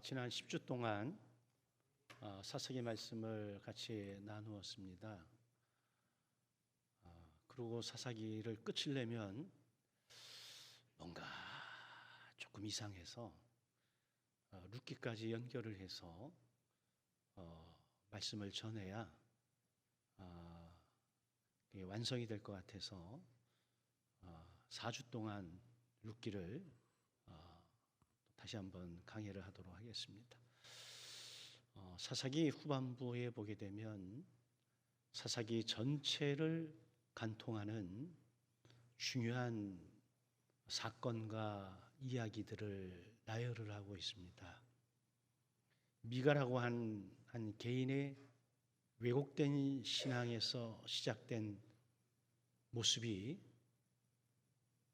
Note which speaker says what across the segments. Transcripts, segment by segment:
Speaker 1: 지난 10주 동안 사사기 말씀을 같이 나누었습니다. 그리고 사사기를 끝을 내면 뭔가 조금 이상해서 룻기까지 연결을 해서 말씀을 전해야 완성이 될 것 같아서 4주 동안 룻기를 다시 한번 강의를 하도록 하겠습니다. 사사기 후반부에 보게 되면 사사기 전체를 관통하는 중요한 사건과 이야기들을 나열을 하고 있습니다. 미가라고 한 개인의 왜곡된 신앙에서 시작된 모습이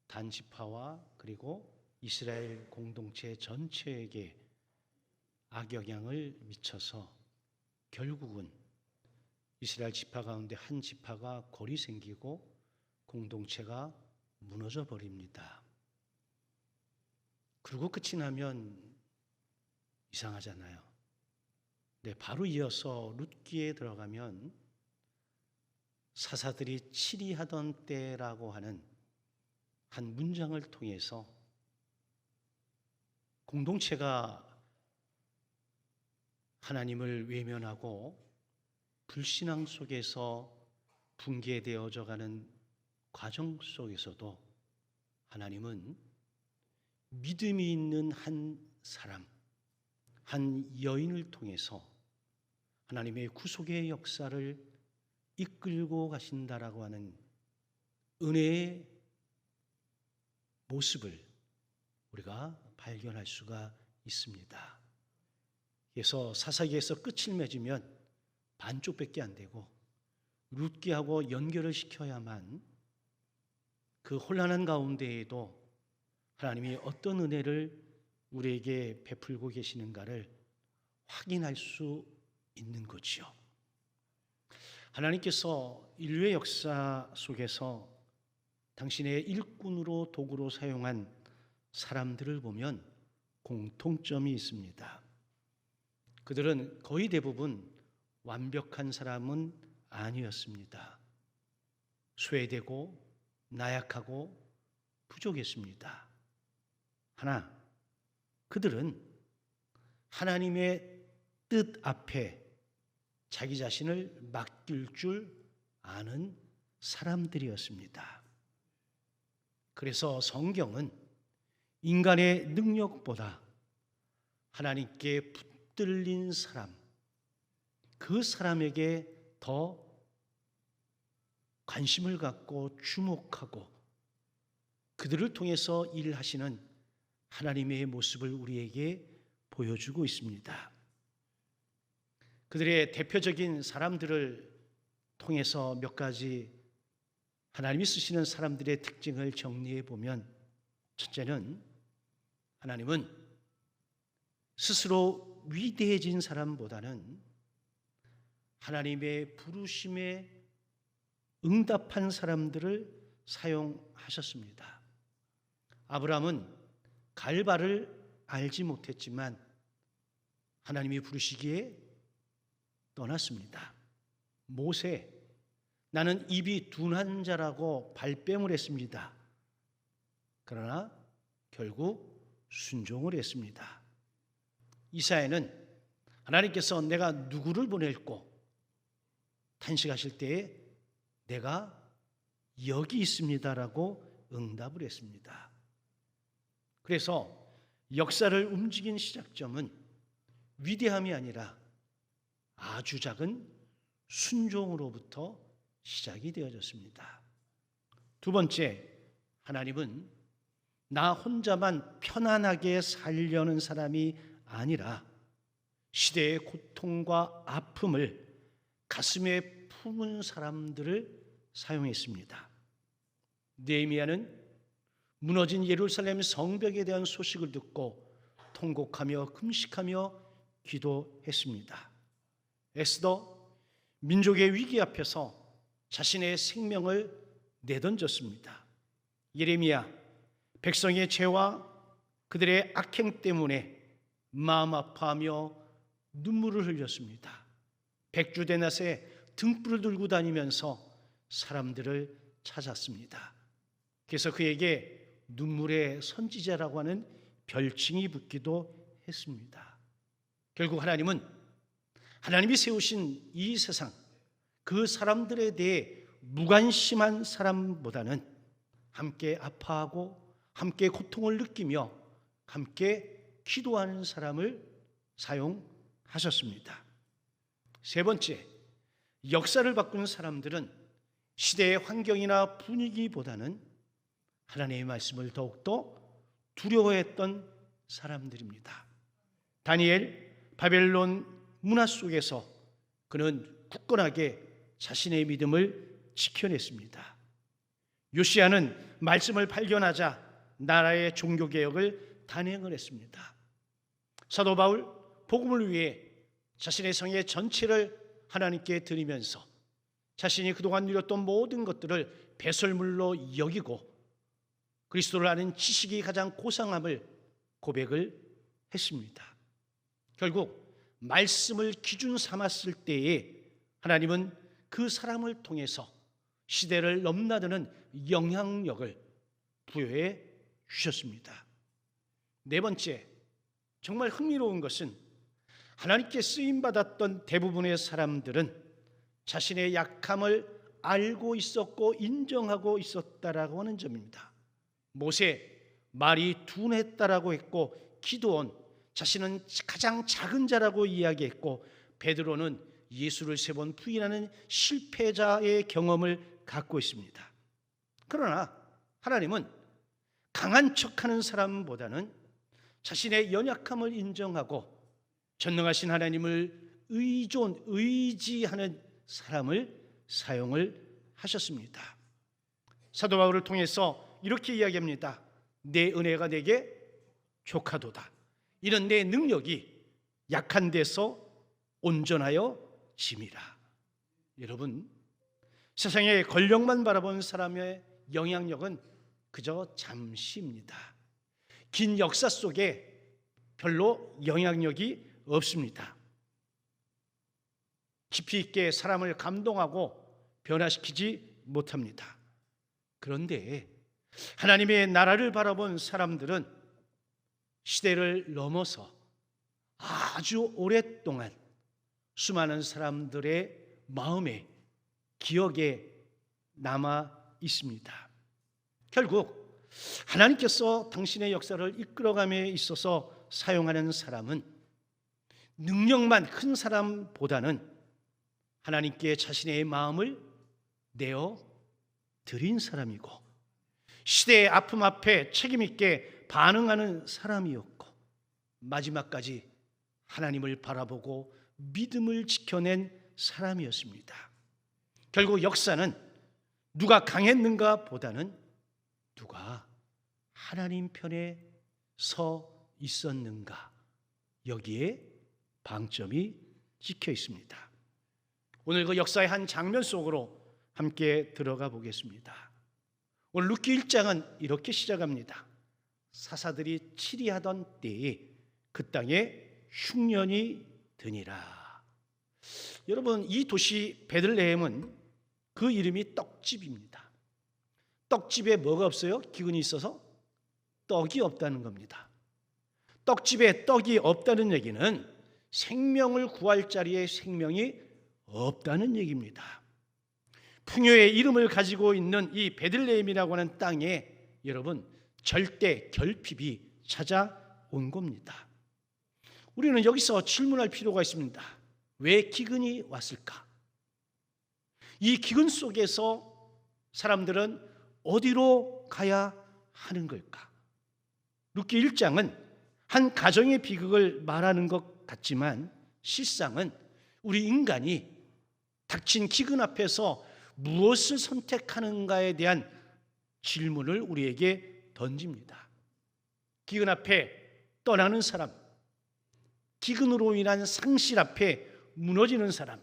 Speaker 1: 단지파와 그리고 이스라엘 공동체 전체에게 악영향을 미쳐서 결국은 이스라엘 지파 가운데 한 지파가 골이 생기고 공동체가 무너져 버립니다. 그리고 끝이 나면 이상하잖아요. 네, 바로 이어서 룻기에 들어가면 사사들이 치리하던 때라고 하는 한 문장을 통해서 공동체가 하나님을 외면하고 불신앙 속에서 붕괴되어져 가는 과정 속에서도 하나님은 믿음이 있는 한 사람, 한 여인을 통해서 하나님의 구속의 역사를 이끌고 가신다라고 하는 은혜의 모습을 우리가 발견할 수가 있습니다. 그래서 사사기에서 끝을 맺으면 반쪽밖에 안 되고 룻기하고 연결을 시켜야만 그 혼란한 가운데에도 하나님이 어떤 은혜를 우리에게 베풀고 계시는가를 확인할 수 있는 거지요. 하나님께서 인류의 역사 속에서 당신의 일꾼으로 도구로 사용한 사람들을 보면 공통점이 있습니다. 그들은 거의 대부분 완벽한 사람은 아니었습니다. 소외되고 나약하고 부족했습니다. 하나, 그들은 하나님의 뜻 앞에 자기 자신을 맡길 줄 아는 사람들이었습니다. 그래서 성경은 인간의 능력보다 하나님께 붙들린 사람, 그 사람에게 더 관심을 갖고 주목하고 그들을 통해서 일하시는 하나님의 모습을 우리에게 보여주고 있습니다. 그들의 대표적인 사람들을 통해서 몇 가지 하나님이 쓰시는 사람들의 특징을 정리해 보면, 첫째는 하나님은 스스로 위대해진 사람보다는 하나님의 부르심에 응답한 사람들을 사용하셨습니다. 아브라함은 갈바를 알지 못했지만 하나님이 부르시기에 떠났습니다. 모세, 나는 입이 둔한 자라고 발뺌을 했습니다. 그러나 결국 순종을 했습니다. 이사야는 하나님께서 내가 누구를 보낼꼬 탄식하실 때에 내가 여기 있습니다라고 응답을 했습니다. 그래서 역사를 움직인 시작점은 위대함이 아니라 아주 작은 순종으로부터 시작이 되어졌습니다. 두 번째, 하나님은 나 혼자만 편안하게 살려는 사람이 아니라 시대의 고통과 아픔을 가슴에 품은 사람들을 사용했습니다. 느헤미야는 무너진 예루살렘 성벽에 대한 소식을 듣고 통곡하며 금식하며 기도했습니다. 에스더, 민족의 위기 앞에서 자신의 생명을 내던졌습니다. 예레미야, 백성의 죄와 그들의 악행 때문에 마음 아파하며 눈물을 흘렸습니다. 백주대낮에 등불을 들고 다니면서 사람들을 찾았습니다. 그래서 그에게 눈물의 선지자라고 하는 별칭이 붙기도 했습니다. 결국 하나님이 세우신 이 세상, 그 사람들에 대해 무관심한 사람보다는 함께 아파하고 함께 고통을 느끼며 함께 기도하는 사람을 사용하셨습니다. 세 번째, 역사를 바꾸는 사람들은 시대의 환경이나 분위기보다는 하나님의 말씀을 더욱더 두려워했던 사람들입니다. 다니엘, 바벨론 문화 속에서 그는 굳건하게 자신의 믿음을 지켜냈습니다. 요시야는 말씀을 발견하자 나라의 종교개혁을 단행을 했습니다. 사도 바울, 복음을 위해 자신의 생애 전체를 하나님께 드리면서 자신이 그동안 누렸던 모든 것들을 배설물로 여기고 그리스도를 아는 지식이 가장 고상함을 고백을 했습니다. 결국 말씀을 기준 삼았을 때에 하나님은 그 사람을 통해서 시대를 넘나드는 영향력을 부여해 주셨습니다. 네 번째, 정말 흥미로운 것은 하나님께 쓰임받았던 대부분의 사람들은 자신의 약함을 알고 있었고 인정하고 있었다라고 하는 점입니다. 모세, 말이 둔했다라고 했고, 기드온, 자신은 가장 작은 자라고 이야기했고, 베드로는 예수를 3번 부인하는 실패자의 경험을 갖고 있습니다. 그러나 하나님은 강한 척하는 사람보다는 자신의 연약함을 인정하고 전능하신 하나님을 의지하는 사람을 사용을 하셨습니다. 사도 바울을 통해서 이렇게 이야기합니다. 내 은혜가 내게 족하도다. 이런 내 능력이 약한 데서 온전하여 짐이라. 여러분, 세상의 권력만 바라본 사람의 영향력은 그저 잠시입니다. 긴 역사 속에 별로 영향력이 없습니다. 깊이 있게 사람을 감동하고 변화시키지 못합니다. 그런데 하나님의 나라를 바라본 사람들은 시대를 넘어서 아주 오랫동안 수많은 사람들의 마음에, 기억에 남아 있습니다. 결국 하나님께서 당신의 역사를 이끌어감에 있어서 사용하는 사람은 능력만 큰 사람보다는 하나님께 자신의 마음을 내어 드린 사람이고, 시대의 아픔 앞에 책임 있게 반응하는 사람이었고, 마지막까지 하나님을 바라보고 믿음을 지켜낸 사람이었습니다. 결국 역사는 누가 강했는가 보다는 누가 하나님 편에 서 있었는가, 여기에 방점이 찍혀 있습니다. 오늘 그 역사의 한 장면 속으로 함께 들어가 보겠습니다. 오늘 룻기 1장은 이렇게 시작합니다. 사사들이 치리하던 때에 그 땅에 흉년이 드니라. 여러분, 이 도시 베들레헴은 그 이름이 떡집입니다. 떡집에 뭐가 없어요? 기근이 있어서 떡이 없다는 겁니다. 떡집에 떡이 없다는 얘기는 생명을 구할 자리에 생명이 없다는 얘기입니다. 풍요의 이름을 가지고 있는 이 베들레헴이라고 하는 땅에 여러분, 절대 결핍이 찾아온 겁니다. 우리는 여기서 질문할 필요가 있습니다. 왜 기근이 왔을까? 이 기근 속에서 사람들은 어디로 가야 하는 걸까? 룻기 1장은 한 가정의 비극을 말하는 것 같지만 실상은 우리 인간이 닥친 기근 앞에서 무엇을 선택하는가에 대한 질문을 우리에게 던집니다. 기근 앞에 떠나는 사람, 기근으로 인한 상실 앞에 무너지는 사람,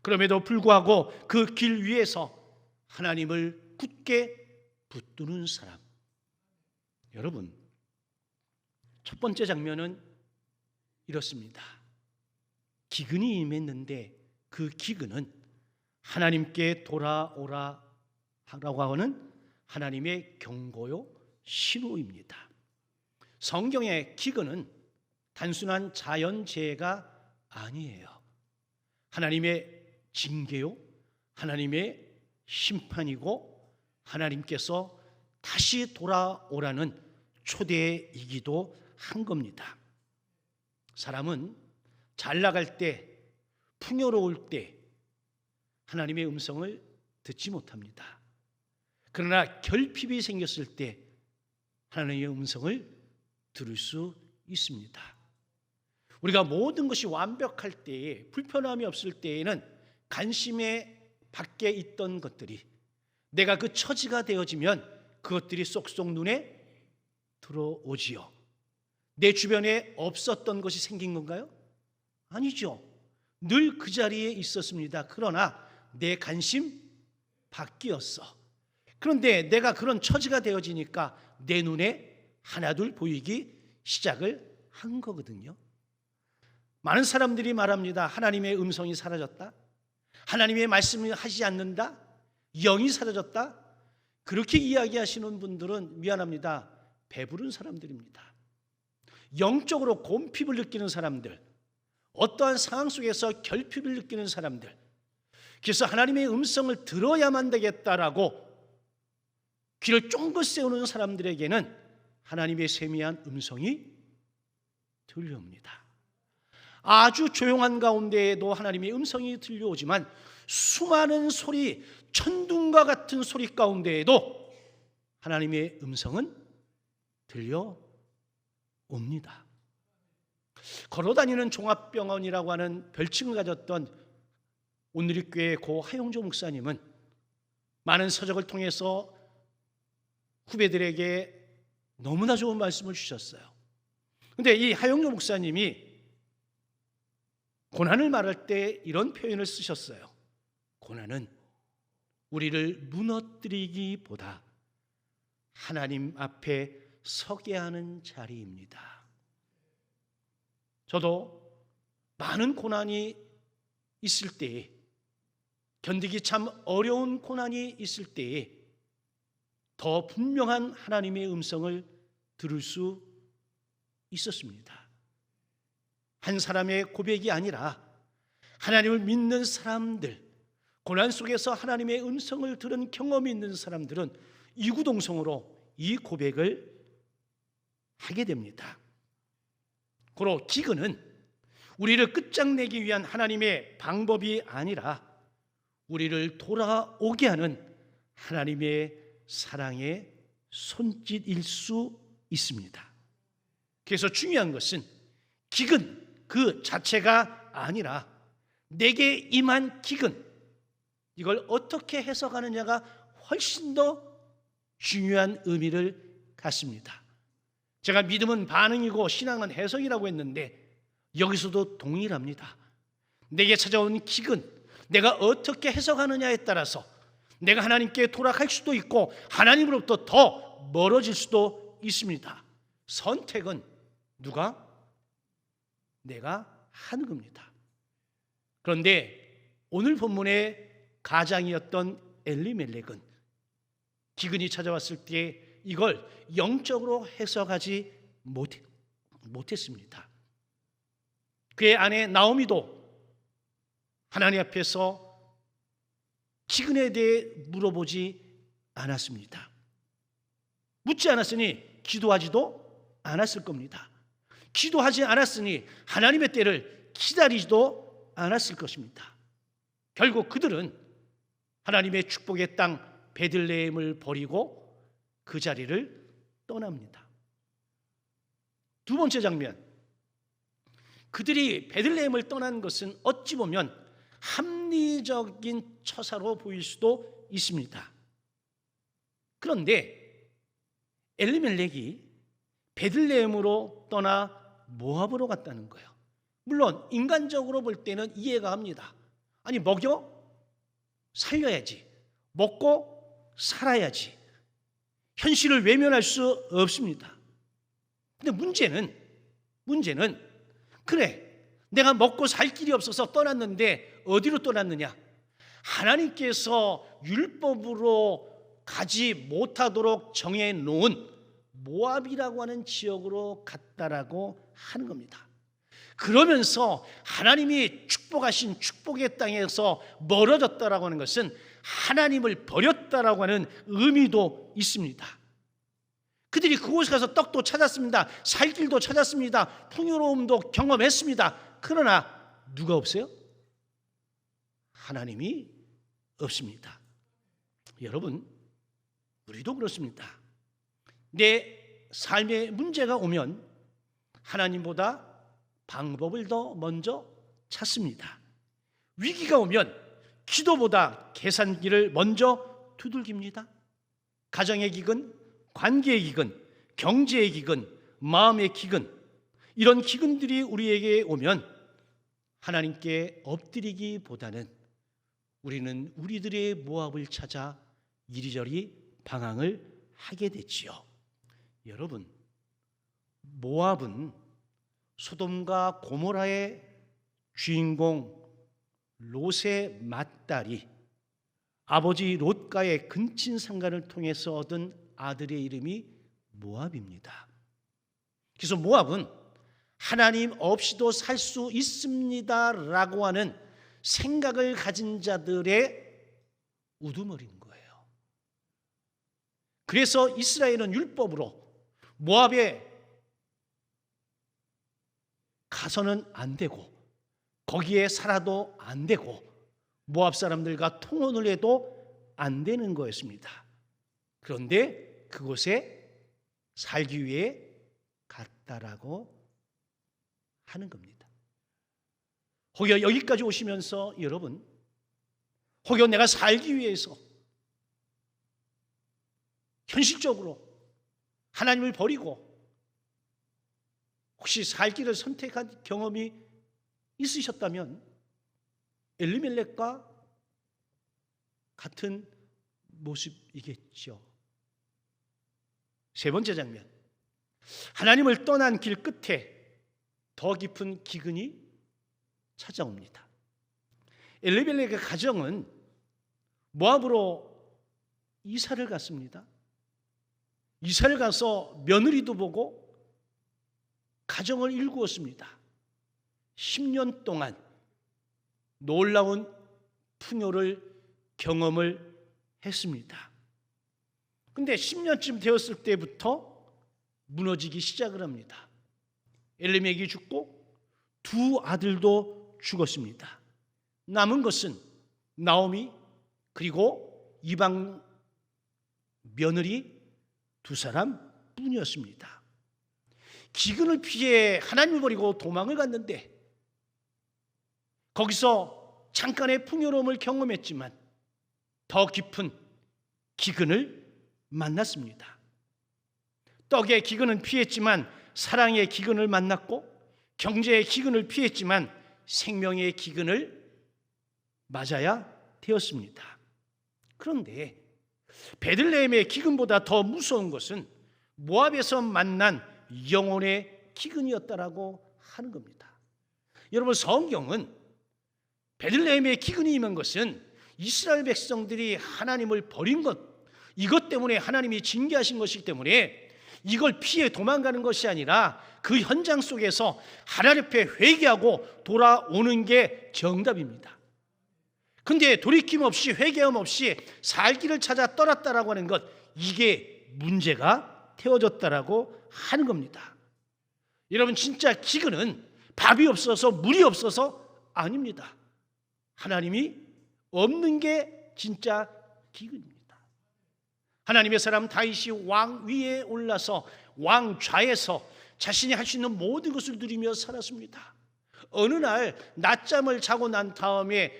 Speaker 1: 그럼에도 불구하고 그 길 위에서 하나님을 굳게 붙드는 사람. 여러분, 첫 번째 장면은 이렇습니다. 기근이 임했는데 그 기근은 하나님께 돌아오라 라고 하는 하나님의 경고요 신호입니다. 성경의 기근은 단순한 자연재해가 아니에요. 하나님의 징계요, 하나님의 심판이고 하나님께서 다시 돌아오라는 초대이기도 한 겁니다. 사람은 잘 나갈 때, 풍요로울 때 하나님의 음성을 듣지 못합니다. 그러나 결핍이 생겼을 때 하나님의 음성을 들을 수 있습니다. 우리가 모든 것이 완벽할 때에, 불편함이 없을 때에는 관심의 밖에 있던 것들이 내가 그 처지가 되어지면 그것들이 쏙쏙 눈에 들어오지요. 내 주변에 없었던 것이 생긴 건가요? 아니죠. 늘 그 자리에 있었습니다. 그러나 내 관심 밖이었어. 그런데 내가 그런 처지가 되어지니까 내 눈에 하나둘 보이기 시작을 한 거거든요. 많은 사람들이 말합니다. 하나님의 음성이 사라졌다. 하나님의 말씀을 하지 않는다. 영이 사라졌다. 그렇게 이야기하시는 분들은 미안합니다. 배부른 사람들입니다. 영적으로 곰핍을 느끼는 사람들, 어떠한 상황 속에서 결핍을 느끼는 사람들, 그래서 하나님의 음성을 들어야만 되겠다라고 귀를 쫑긋 세우는 사람들에게는 하나님의 세미한 음성이 들려옵니다. 아주 조용한 가운데에도 하나님의 음성이 들려오지만 수많은 소리, 천둥과 같은 소리 가운데에도 하나님의 음성은 들려옵니다. 걸어다니는 종합병원이라고 하는 별칭을 가졌던 온누리교회 고 하용조 목사님은 많은 서적을 통해서 후배들에게 너무나 좋은 말씀을 주셨어요. 그런데 이 하용조 목사님이 고난을 말할 때 이런 표현을 쓰셨어요. 고난은 우리를 무너뜨리기보다 하나님 앞에 서게 하는 자리입니다. 저도 많은 고난이 있을 때에, 견디기 참 어려운 고난이 있을 때에 더 분명한 하나님의 음성을 들을 수 있었습니다. 한 사람의 고백이 아니라 하나님을 믿는 사람들, 고난 속에서 하나님의 음성을 들은 경험이 있는 사람들은 이구동성으로 이 고백을 하게 됩니다. 고로 기근은 우리를 끝장내기 위한 하나님의 방법이 아니라 우리를 돌아오게 하는 하나님의 사랑의 손짓일 수 있습니다. 그래서 중요한 것은 기근 그 자체가 아니라 내게 임한 기근, 이걸 어떻게 해석하느냐가 훨씬 더 중요한 의미를 갖습니다. 제가 믿음은 반응이고 신앙은 해석이라고 했는데 여기서도 동일합니다. 내게 찾아온 기근, 내가 어떻게 해석하느냐에 따라서 내가 하나님께 돌아갈 수도 있고 하나님으로부터 더 멀어질 수도 있습니다. 선택은 누가? 내가 하는 겁니다. 그런데 오늘 본문의 가장이었던 엘리멜렉은 기근이 찾아왔을 때 이걸 영적으로 해석하지 못했습니다. 그의 아내 나오미도 하나님 앞에서 기근에 대해 물어보지 않았습니다. 묻지 않았으니 기도하지도 않았을 겁니다. 기도하지 않았으니 하나님의 때를 기다리지도 않았을 것입니다. 결국 그들은 하나님의 축복의 땅 베들레헴을 버리고 그 자리를 떠납니다. 두 번째 장면, 그들이 베들레헴을 떠난 것은 어찌 보면 합리적인 처사로 보일 수도 있습니다. 그런데 엘리멜렉이 베들레헴으로 떠나 모압으로 갔다는 거예요. 물론 인간적으로 볼 때는 이해가 합니다. 아니 먹여 살려야지, 먹고 살아야지, 현실을 외면할 수 없습니다. 근데 문제는 그래, 내가 먹고 살 길이 없어서 떠났는데 어디로 떠났느냐? 하나님께서 율법으로 가지 못하도록 정해놓은 모압이라고 하는 지역으로 갔다라고 하는 겁니다. 그러면서 하나님이 축복하신 축복의 땅에서 멀어졌다라고 하는 것은 하나님을 버렸다라고 하는 의미도 있습니다. 그들이 그곳에 가서 떡도 찾았습니다. 살 길도 찾았습니다. 풍요로움도 경험했습니다. 그러나 누가 없어요? 하나님이 없습니다. 여러분, 우리도 그렇습니다. 내 삶에 문제가 오면 하나님보다 방법을 더 먼저 찾습니다. 위기가 오면 기도보다 계산기를 먼저 두들깁니다. 가정의 기근, 관계의 기근, 경제의 기근, 마음의 기근, 이런 기근들이 우리에게 오면 하나님께 엎드리기보다는 우리는 우리들의 모압을 찾아 이리저리 방황을 하게 됐지요. 여러분, 모압은 소돔과 고모라의 주인공 롯의 맏딸이 아버지 롯과의 근친상간을 통해서 얻은 아들의 이름이 모압입니다. 그래서 모압은 하나님 없이도 살 수 있습니다라고 하는 생각을 가진 자들의 우두머리인 거예요. 그래서 이스라엘은 율법으로 모압에 가서는 안 되고 거기에 살아도 안 되고 모압 사람들과 통혼을 해도 안 되는 거였습니다. 그런데 그곳에 살기 위해 갔다라고 하는 겁니다. 혹여 여기까지 오시면서 여러분, 혹여 내가 살기 위해서 현실적으로 하나님을 버리고 혹시 살 길을 선택한 경험이 있으셨다면 엘리멜렉과 같은 모습이겠죠. 세 번째 장면, 하나님을 떠난 길 끝에 더 깊은 기근이 찾아옵니다. 엘리멜렉의 가정은 모압으로 이사를 갔습니다. 이사를 가서 며느리도 보고 가정을 일구었습니다. 10년 동안 놀라운 풍요를 경험을 했습니다. 근데 10년쯤 되었을 때부터 무너지기 시작을 합니다. 엘리멜렉이 죽고 두 아들도 죽었습니다. 남은 것은 나오미 그리고 이방 며느리 두 사람뿐이었습니다. 기근을 피해 하나님을 버리고 도망을 갔는데 거기서 잠깐의 풍요로움을 경험했지만 더 깊은 기근을 만났습니다. 떡의 기근은 피했지만 사랑의 기근을 만났고 경제의 기근을 피했지만 생명의 기근을 맞아야 되었습니다. 그런데 베들레헴의 기근보다 더 무서운 것은 모압에서 만난 영혼의 기근이었다라고 하는 겁니다. 여러분, 성경은 베들레헴의 기근이 임한 것은 이스라엘 백성들이 하나님을 버린 것, 이것 때문에 하나님이 징계하신 것이기 때문에 이걸 피해 도망가는 것이 아니라 그 현장 속에서 하나님 앞에 회개하고 돌아오는 게 정답입니다. 근데 돌이킴 없이 회개함 없이 살 길을 찾아 떠났다라고 하는 것, 이게 문제가 되어졌다라고 하는 겁니다. 여러분, 진짜 기근은 밥이 없어서 물이 없어서 아닙니다. 하나님이 없는 게 진짜 기근입니다. 하나님의 사람 다윗이 왕 위에 올라서 왕 좌에서 자신이 할 수 있는 모든 것을 누리며 살았습니다. 어느 날 낮잠을 자고 난 다음에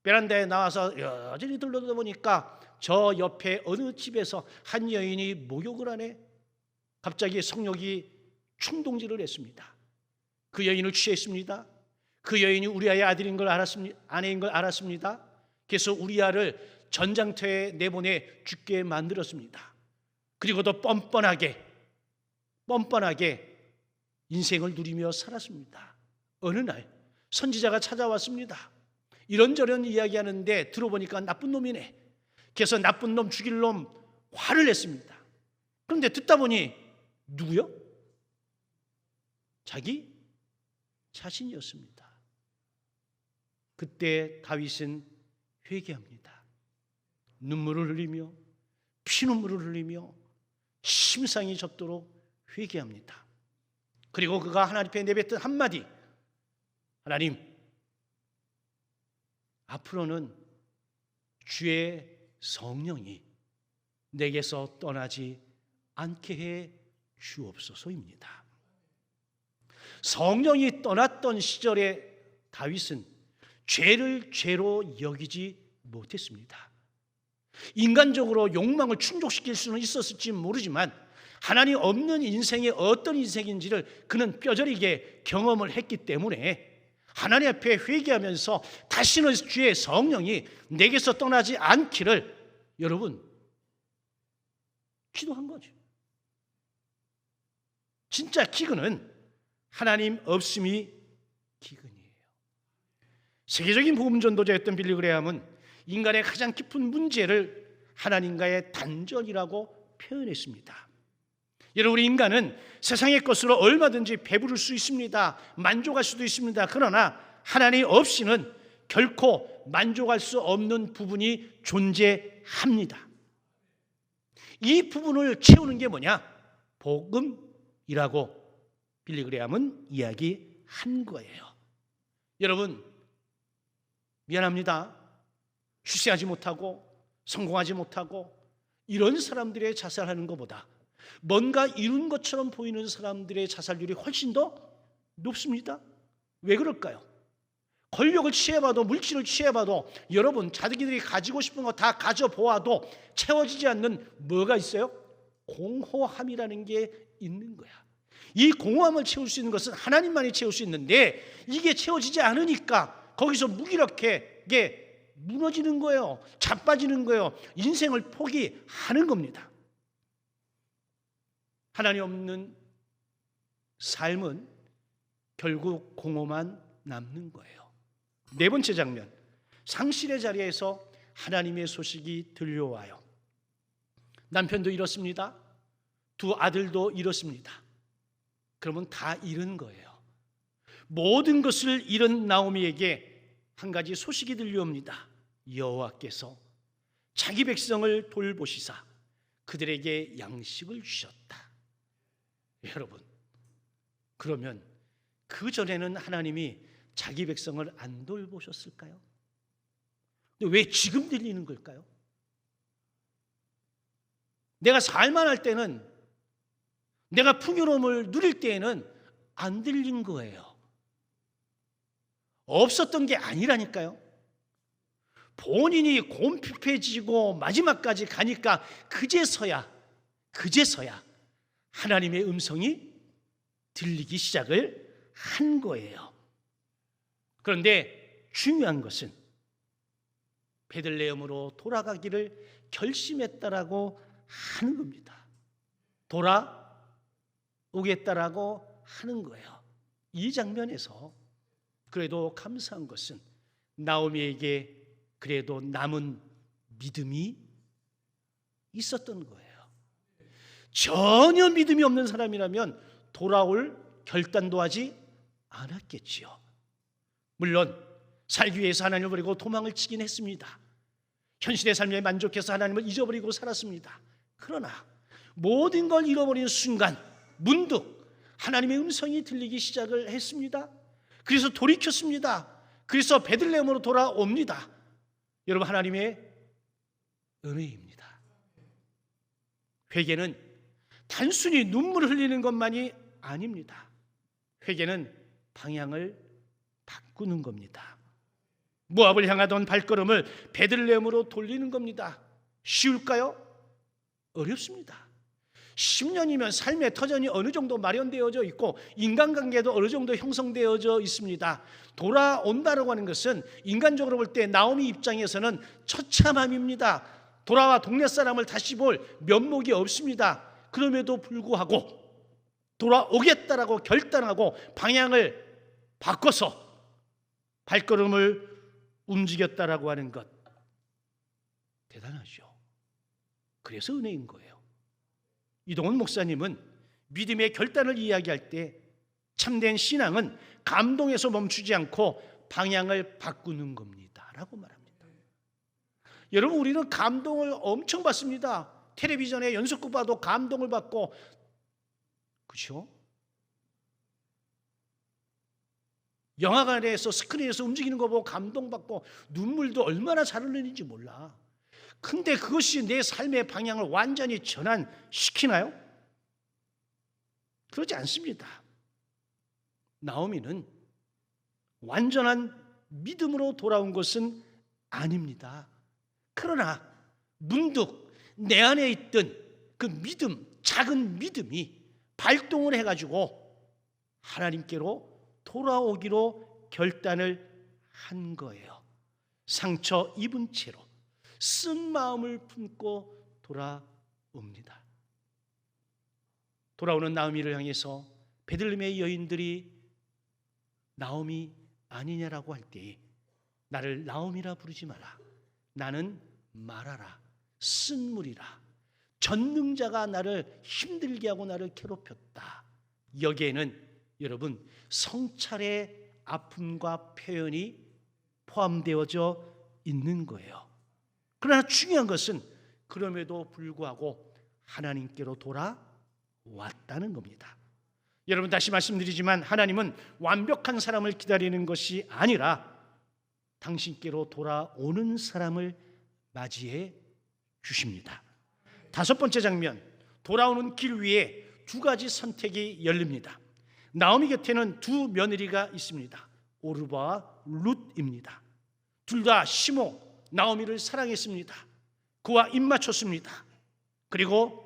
Speaker 1: 베란다에 나와서 여전히 둘러보니까 저 옆에 어느 집에서 한 여인이 목욕을 하네. 갑자기 성욕이 충동질을 했습니다. 그 여인을 취했습니다. 그 여인이 우리아의 아들인 걸 알았습니다. 아내인 걸 알았습니다. 그래서 우리아를 전장터에 내보내 죽게 만들었습니다. 그리고 더 뻔뻔하게 인생을 누리며 살았습니다. 어느 날 선지자가 찾아왔습니다. 이런저런 이야기하는데 들어보니까 나쁜 놈이네. 그래서 나쁜 놈 죽일 놈 화를 냈습니다. 그런데 듣다 보니 누구요? 자기 자신이었습니다. 그때 다윗은 회개합니다. 눈물을 흘리며 피눈물을 흘리며 심상이 젖도록 회개합니다. 그리고 그가 하나님 앞에 내뱉던 한마디, 하나님, 앞으로는 주의 성령이 내게서 떠나지 않게 해 주옵소서입니다. 성령이 떠났던 시절에 다윗은 죄를 죄로 여기지 못했습니다. 인간적으로 욕망을 충족시킬 수는 있었을지 모르지만 하나님 없는 인생이 어떤 인생인지를 그는 뼈저리게 경험을 했기 때문에 하나님 앞에 회개하면서 다시는 주의 성령이 내게서 떠나지 않기를 여러분 기도한 거죠. 진짜 기근은 하나님 없음이 기근이에요. 세계적인 복음 전도자였던 빌리 그레함은 인간의 가장 깊은 문제를 하나님과의 단절이라고 표현했습니다. 여러분, 인간은 세상의 것으로 얼마든지 배부를 수 있습니다. 만족할 수도 있습니다. 그러나 하나님 없이는 결코 만족할 수 없는 부분이 존재합니다. 이 부분을 채우는 게 뭐냐? 복음이라고 빌리 그레함은 이야기한 거예요. 여러분, 미안합니다. 출세하지 못하고 성공하지 못하고 이런 사람들의 자살하는 것보다 뭔가 이룬 것처럼 보이는 사람들의 자살률이 훨씬 더 높습니다. 왜 그럴까요? 권력을 취해봐도 물질을 취해봐도 여러분 자기들이 가지고 싶은 거 다 가져보아도 채워지지 않는 뭐가 있어요? 공허함이라는 게 있는 거야. 이 공허함을 채울 수 있는 것은 하나님만이 채울 수 있는데 이게 채워지지 않으니까 거기서 무기력해 무너지는 거예요. 자빠지는 거예요. 인생을 포기하는 겁니다. 하나님 없는 삶은 결국 공허만 남는 거예요. 네 번째 장면, 상실의 자리에서 하나님의 소식이 들려와요. 남편도 잃었습니다. 두 아들도 잃었습니다. 그러면 다 잃은 거예요. 모든 것을 잃은 나오미에게 한 가지 소식이 들려옵니다. 여호와께서 자기 백성을 돌보시사 그들에게 양식을 주셨다. 여러분, 그러면 그 전에는 하나님이 자기 백성을 안 돌보셨을까요? 근데 왜 지금 들리는 걸까요? 내가 살만할 때는, 내가 풍요로움을 누릴 때에는 안 들린 거예요. 없었던 게 아니라니까요. 본인이 곰핍해지고 마지막까지 가니까 그제서야 하나님의 음성이 들리기 시작을 한 거예요. 그런데 중요한 것은 베들레헴으로 돌아가기를 결심했다라고 하는 겁니다. 돌아오겠다라고 하는 거예요. 이 장면에서 그래도 감사한 것은 나오미에게 그래도 남은 믿음이 있었던 거예요. 전혀 믿음이 없는 사람이라면 돌아올 결단도 하지 않았겠지요. 물론 살기 위해서 하나님을 버리고 도망을 치긴 했습니다. 현실의 삶에 만족해서 하나님을 잊어버리고 살았습니다. 그러나 모든 걸 잃어버리는 순간 문득 하나님의 음성이 들리기 시작을 했습니다. 그래서 돌이켰습니다. 그래서 베들레헴으로 돌아옵니다. 여러분, 하나님의 은혜입니다. 회개는 단순히 눈물을 흘리는 것만이 아닙니다. 회개는 방향을 바꾸는 겁니다. 모압을 향하던 발걸음을 베들레헴으로 돌리는 겁니다. 쉬울까요? 어렵습니다. 10년이면 삶의 터전이 어느 정도 마련되어져 있고 인간관계도 어느 정도 형성되어져 있습니다. 돌아온다라고 하는 것은 인간적으로 볼 때 나오미 입장에서는 처참함입니다. 돌아와 동네 사람을 다시 볼 면목이 없습니다. 그럼에도 불구하고 돌아오겠다라고 결단하고 방향을 바꿔서 발걸음을 움직였다라고 하는 것, 대단하죠. 그래서 은혜인 거예요. 이동훈 목사님은 믿음의 결단을 이야기할 때 참된 신앙은 감동에서 멈추지 않고 방향을 바꾸는 겁니다 라고 말합니다. 여러분, 우리는 감동을 엄청 받습니다. 텔레비전에 연속극 봐도 감동을 받고, 그렇죠? 영화관에서 스크린에서 움직이는 거 보고 감동받고 눈물도 얼마나 잘 흘리는지 몰라. 근데 그것이 내 삶의 방향을 완전히 전환시키나요? 그러지 않습니다. 나오미는 완전한 믿음으로 돌아온 것은 아닙니다. 그러나 문득 내 안에 있던 그 믿음, 작은 믿음이 발동을 해가지고 하나님께로 돌아오기로 결단을 한 거예요. 상처 입은 채로 쓴 마음을 품고 돌아옵니다. 돌아오는 나오미를 향해서 베들레헴의 여인들이 나오미 아니냐라고 할 때 나를 나오미라 부르지 마라. 나는 마라라. 쓴물이라. 전능자가 나를 힘들게 하고 나를 괴롭혔다. 여기에는 여러분 성찰의 아픔과 표현이 포함되어져 있는 거예요. 그러나 중요한 것은 그럼에도 불구하고 하나님께로 돌아왔다는 겁니다. 여러분, 다시 말씀드리지만 하나님은 완벽한 사람을 기다리는 것이 아니라 당신께로 돌아오는 사람을 맞이해 주십니다. 다섯 번째 장면, 돌아오는 길 위에 두 가지 선택이 열립니다. 나오미 곁에는 두 며느리가 있습니다. 오르바와 룻입니다. 둘 다 시모 나오미를 사랑했습니다. 그와 입맞췄습니다. 그리고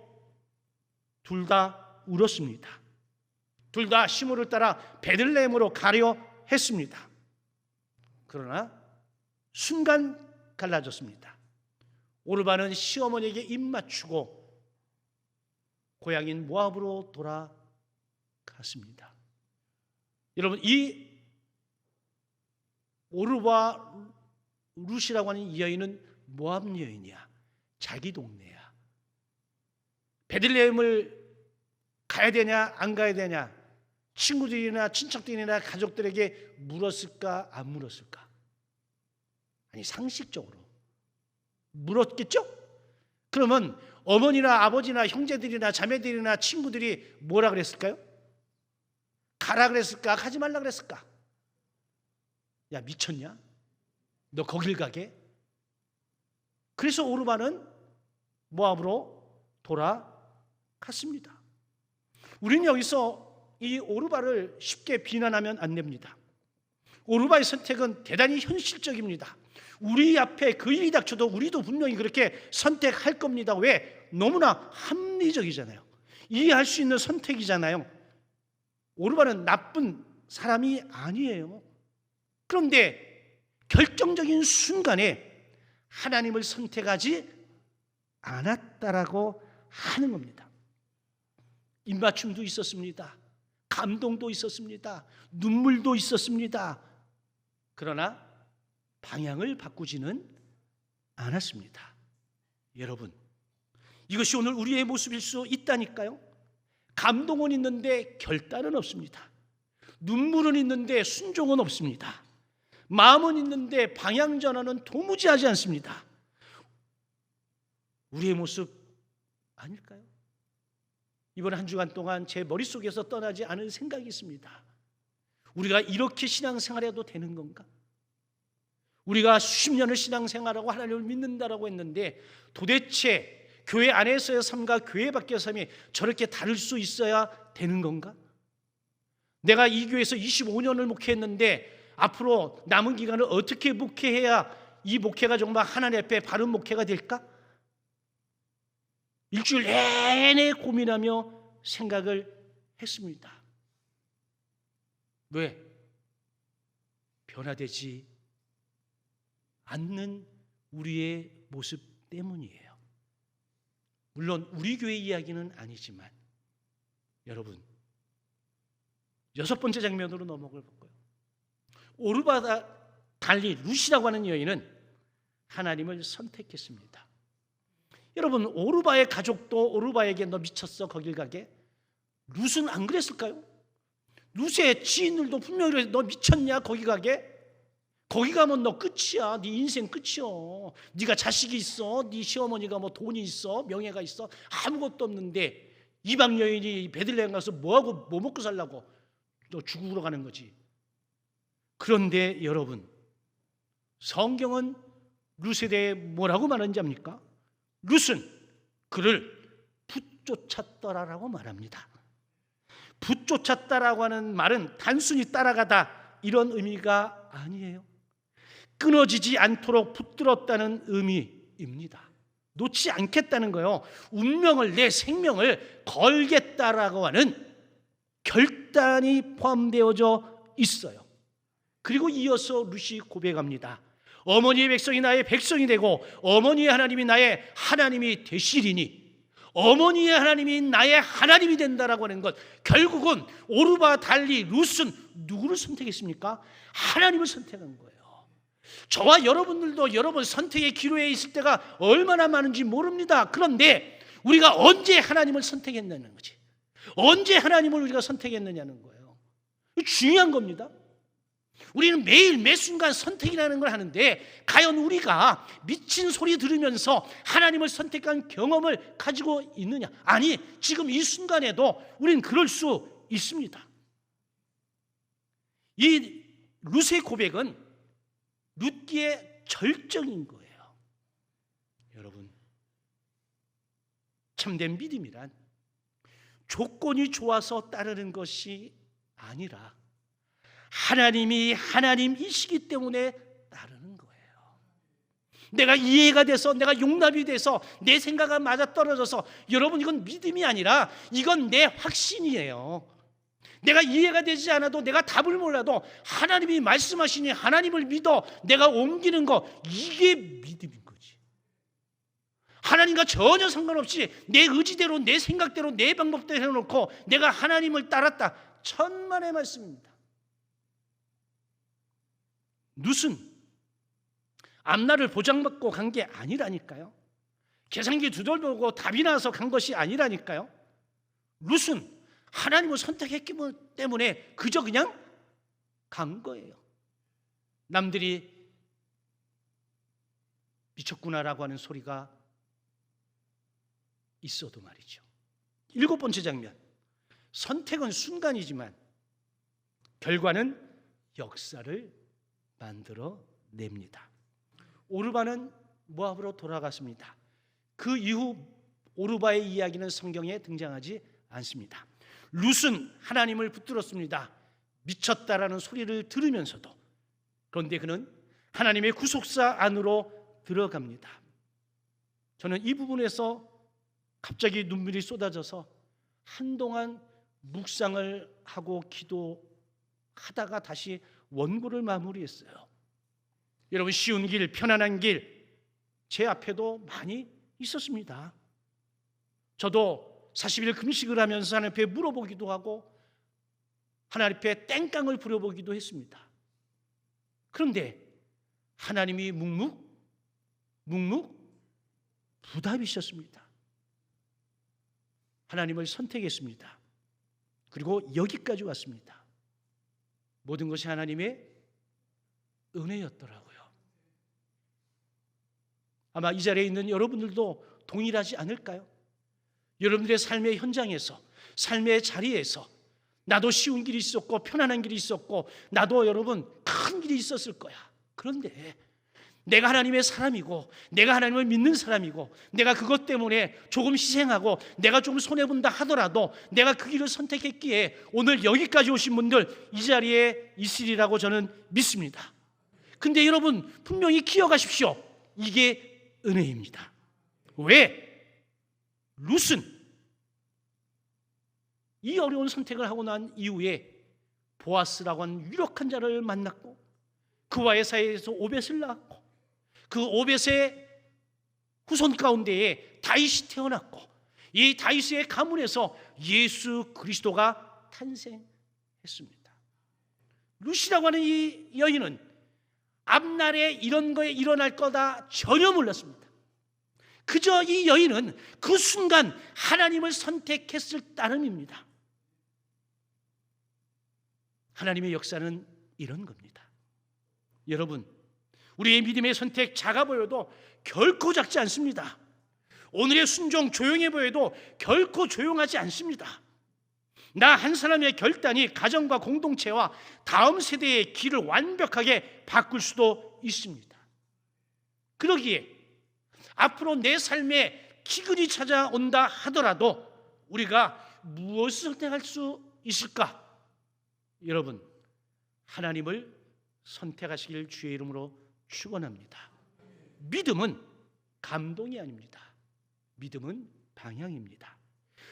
Speaker 1: 둘 다 울었습니다. 둘 다 시모를 따라 베들레헴으로 가려 했습니다. 그러나 순간 갈라졌습니다. 오르바는 시어머니에게 입맞추고 고향인 모압으로 돌아갔습니다. 여러분, 이 오르바 룻이라고 하는 이 여인은 모압 여인이야. 자기 동네야. 베들레헴을 가야 되냐 안 가야 되냐, 친구들이나 친척들이나 가족들에게 물었을까 안 물었을까? 아니, 상식적으로 물었겠죠? 그러면 어머니나 아버지나 형제들이나 자매들이나 친구들이 뭐라 그랬을까요? 가라 그랬을까? 가지 말라 그랬을까? 야, 미쳤냐? 너 거길 가게? 그래서 오르바는 모압으로 돌아갔습니다. 우리는 여기서 이 오르바를 쉽게 비난하면 안 됩니다. 오르바의 선택은 대단히 현실적입니다. 우리 앞에 그 일이 닥쳐도 우리도 분명히 그렇게 선택할 겁니다. 왜? 너무나 합리적이잖아요. 이해할 수 있는 선택이잖아요. 오르바는 나쁜 사람이 아니에요. 그런데 결정적인 순간에 하나님을 선택하지 않았다라고 하는 겁니다. 입맞춤도 있었습니다. 감동도 있었습니다. 눈물도 있었습니다. 그러나 방향을 바꾸지는 않았습니다. 여러분, 이것이 오늘 우리의 모습일 수 있다니까요. 감동은 있는데 결단은 없습니다. 눈물은 있는데 순종은 없습니다. 마음은 있는데 방향 전환은 도무지 하지 않습니다. 우리의 모습 아닐까요? 이번 한 주간 동안 제 머릿속에서 떠나지 않은 생각이 있습니다. 우리가 이렇게 신앙생활해도 되는 건가? 우리가 수십 년을 신앙생활하고 하나님을 믿는다라고 했는데 도대체 교회 안에서의 삶과 교회 밖의 삶이 저렇게 다를 수 있어야 되는 건가? 내가 이 교회에서 25년을 목회했는데 앞으로 남은 기간을 어떻게 목회해야 이 목회가 정말 하나님 앞에 바른 목회가 될까? 일주일 내내 고민하며 생각을 했습니다. 왜? 변화되지 않는 우리의 모습 때문이에요. 물론 우리 교회 이야기는 아니지만 여러분, 6번째 장면으로 넘어갈 거예요. 오르바와 달리 룻이라고 하는 여인은 하나님을 선택했습니다. 여러분, 오르바의 가족도 오르바에게 너 미쳤어 거길 가게? 룻은 안 그랬을까요? 룻의 지인들도 분명히 너 미쳤냐 거기 가게? 거기 가면 너 끝이야. 네 인생 끝이요. 네가 자식이 있어, 네 시어머니가 뭐 돈이 있어, 명예가 있어, 아무것도 없는데 이방 여인이 베들레헴 가서 뭐하고 뭐 먹고 살라고? 너 죽으러 가는 거지. 그런데 여러분, 성경은 룻에 대해 뭐라고 말하는지 압니까? 룻은 그를 붙쫓았더라라고 말합니다. 붙쫓았다라고 하는 말은 단순히 따라가다 이런 의미가 아니에요. 끊어지지 않도록 붙들었다는 의미입니다. 놓지 않겠다는 거예요. 운명을, 내 생명을 걸겠다라고 하는 결단이 포함되어져 있어요. 그리고 이어서 룻이 고백합니다. 어머니의 백성이 나의 백성이 되고 어머니의 하나님이 나의 하나님이 되시리니, 어머니의 하나님이 나의 하나님이 된다라고 하는 것, 결국은 오르바 달리 룻은 누구를 선택했습니까? 하나님을 선택한 거예요. 저와 여러분들도 여러분 선택의 기로에 있을 때가 얼마나 많은지 모릅니다. 그런데 우리가 언제 하나님을 선택했느냐는 거지. 언제 하나님을 우리가 선택했느냐는 거예요. 중요한 겁니다. 우리는 매일 매 순간 선택이라는 걸 하는데, 과연 우리가 미친 소리 들으면서 하나님을 선택한 경험을 가지고 있느냐? 아니, 지금 이 순간에도 우리는 그럴 수 있습니다. 이 룻의 고백은 룻기의 절정인 거예요. 여러분, 참된 믿음이란 조건이 좋아서 따르는 것이 아니라 하나님이 하나님이시기 때문에 따르는 거예요. 내가 이해가 돼서, 내가 용납이 돼서, 내 생각과 맞아떨어져서, 여러분, 이건 믿음이 아니라 이건 내 확신이에요. 내가 이해가 되지 않아도, 내가 답을 몰라도 하나님이 말씀하시니 하나님을 믿어 내가 옮기는 거, 이게 믿음인 거지. 하나님과 전혀 상관없이 내 의지대로, 내 생각대로, 내 방법대로 해놓고 내가 하나님을 따랐다. 천만의 말씀입니다. 룻은 앞날을 보장받고 간 게 아니라니까요. 계산기 두들보고 답이 나와서 간 것이 아니라니까요. 룻은 하나님을 선택했기 때문에 그저 그냥 간 거예요. 남들이 미쳤구나라고 하는 소리가 있어도 말이죠. 7번째 장면, 선택은 순간이지만 결과는 역사를 만들어냅니다. 오르바는 모압으로 돌아갔습니다. 그 이후 오르바의 이야기는 성경에 등장하지 않습니다. 룻은 하나님을 붙들었습니다. 미쳤다라는 소리를 들으면서도. 그런데 그는 하나님의 구속사 안으로 들어갑니다. 저는 이 부분에서 갑자기 눈물이 쏟아져서 한동안 묵상을 하고 기도하다가 다시 원고를 마무리했어요. 여러분, 쉬운 길, 편안한 길, 제 앞에도 많이 있었습니다. 저도 40일 금식을 하면서 하나님 앞에 물어보기도 하고 하나님 앞에 땡깡을 부려보기도 했습니다. 그런데 하나님이 묵묵부답이셨습니다. 하나님을 선택했습니다. 그리고 여기까지 왔습니다. 모든 것이 하나님의 은혜였더라고요. 아마 이 자리에 있는 여러분들도 동일하지 않을까요? 여러분들의 삶의 현장에서, 삶의 자리에서 나도 쉬운 길이 있었고 편안한 길이 있었고 나도 여러분 큰 길이 있었을 거야. 그런데 내가 하나님의 사람이고 내가 하나님을 믿는 사람이고 내가 그것 때문에 조금 희생하고 내가 좀 손해본다 하더라도 내가 그 길을 선택했기에 오늘 여기까지 오신 분들 이 자리에 있으리라고 저는 믿습니다. 근데 여러분 분명히 기억하십시오. 이게 은혜입니다. 왜? 룻은 이 어려운 선택을 하고 난 이후에 보아스라고 하는 유력한 자를 만났고 그와의 사이에서 오벳을 낳았고 그 오벳의 후손 가운데에 다윗이 태어났고 이 다윗의 가문에서 예수 그리스도가 탄생했어요. 했습니다. 루시라고 하는 이 여인은 앞날에 이런 거에 일어날 거다 전혀 몰랐습니다. 그저 이 여인은 그 순간 하나님을 선택했을 따름입니다. 하나님의 역사는 이런 겁니다. 여러분, 우리의 믿음의 선택 작아 보여도 결코 작지 않습니다. 오늘의 순종 조용해 보여도 결코 조용하지 않습니다. 나 한 사람의 결단이 가정과 공동체와 다음 세대의 길을 완벽하게 바꿀 수도 있습니다. 그러기에 앞으로 내 삶에 기근이 찾아온다 하더라도 우리가 무엇을 선택할 수 있을까? 여러분, 하나님을 선택하시길 주의 이름으로 축원합니다. 믿음은 감동이 아닙니다. 믿음은 방향입니다.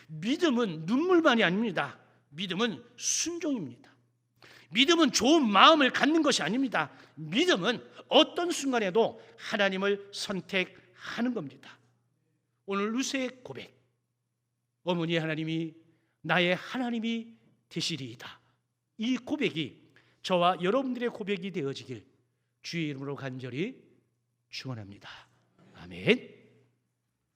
Speaker 1: 믿음은 눈물만이 아닙니다. 믿음은 순종입니다. 믿음은 좋은 마음을 갖는 것이 아닙니다. 믿음은 어떤 순간에도 하나님을 선택하는 겁니다. 오늘 루세의 고백, 어머니 하나님이 나의 하나님이 되시리이다. 이 고백이 저와 여러분들의 고백이 되어지길 주의 이름으로 간절히 축원합니다. 아멘.